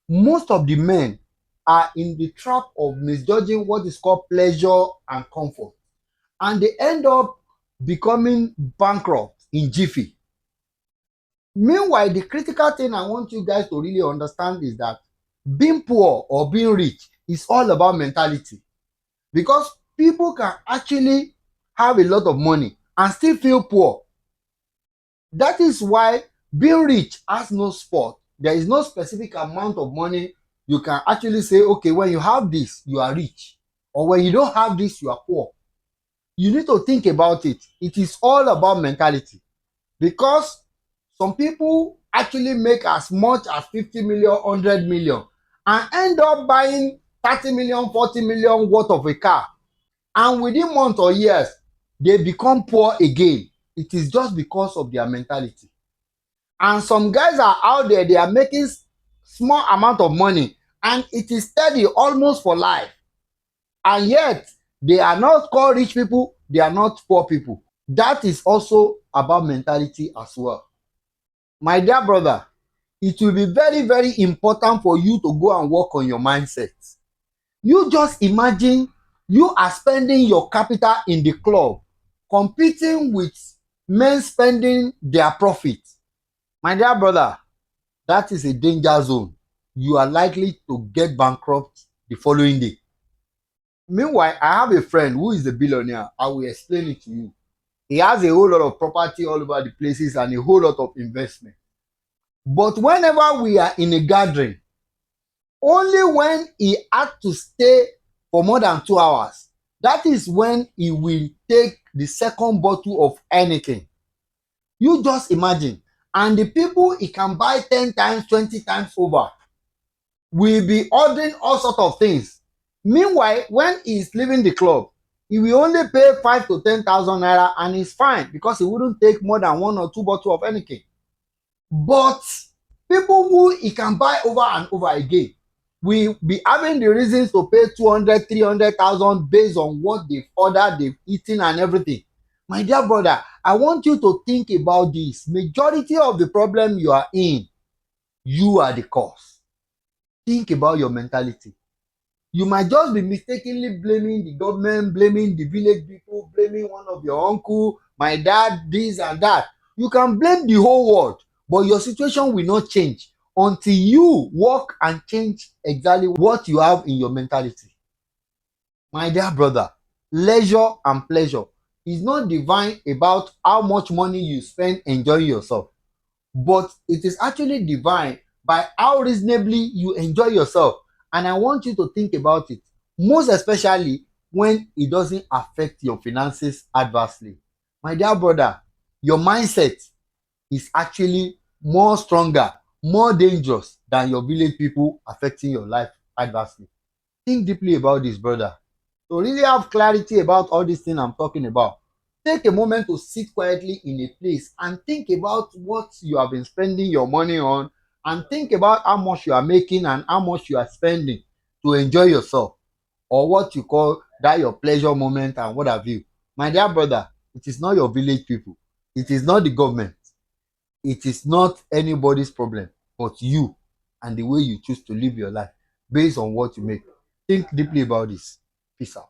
Most of the men are in the trap of misjudging what is called pleasure and comfort, and they end up becoming bankrupt in jiffy. Meanwhile, the critical thing I want you guys to really understand is that being poor or being rich is all about mentality, because people can actually have a lot of money and still feel poor. That is why being rich has no spot. There is no specific amount of money you can actually say, okay, when you have this, you are rich. Or when you don't have this, you are poor. You need to think about it. It is all about mentality. Because some people actually make as much as 50 million, 100 million, and end up buying 30 million, 40 million worth of a car. And within months or years, they become poor again. It is just because of their mentality. And some guys are out there, they are making small amount of money, and it is steady almost for life. And yet, they are not called rich people, they are not poor people. That is also about mentality as well. My dear brother, it will be very, very important for you to go and work on your mindset. You just imagine you are spending your capital in the club, competing with men spending their profit. My dear brother, that is a danger zone. You are likely to get bankrupt the following day. Meanwhile, I have a friend who is a billionaire. I will explain it to you. He has a whole lot of property all over the places and a whole lot of investment. But whenever we are in a gathering, only when he had to stay for more than 2 hours, that is when he will take the second bottle of anything. You just imagine. And the people he can buy 10 times, 20 times over will be ordering all sorts of things. Meanwhile, when he's leaving the club, he will only pay 5 to 10,000 naira and he's fine because he wouldn't take more than one or two bottles of anything. But people who he can buy over and over again will be having the reasons to pay 200, 300,000 based on what they've ordered, they've eaten, and everything. My dear brother, I want you to think about this. Majority of the problem you are in, you are the cause. Think about your mentality. You might just be mistakenly blaming the government, blaming the village people, blaming one of your uncle, my dad, this and that. You can blame the whole world, but your situation will not change until you work and change exactly what you have in your mentality. My dear brother, leisure and pleasure is not divine about how much money you spend enjoying yourself, but it is actually divine by how reasonably you enjoy yourself. And I want you to think about it, most especially when it doesn't affect your finances adversely. My dear brother, your mindset is actually more stronger, more dangerous than your village people affecting your life adversely. Think deeply about this, brother. To really have clarity about all these things I'm talking about, take a moment to sit quietly in a place and think about what you have been spending your money on, and think about how much you are making and how much you are spending to enjoy yourself, or what you call that your pleasure moment and what have you. My dear brother, it is not your village people, it is not the government, it is not anybody's problem but you and the way you choose to live your life based on what you make. Think deeply about this. Peace out.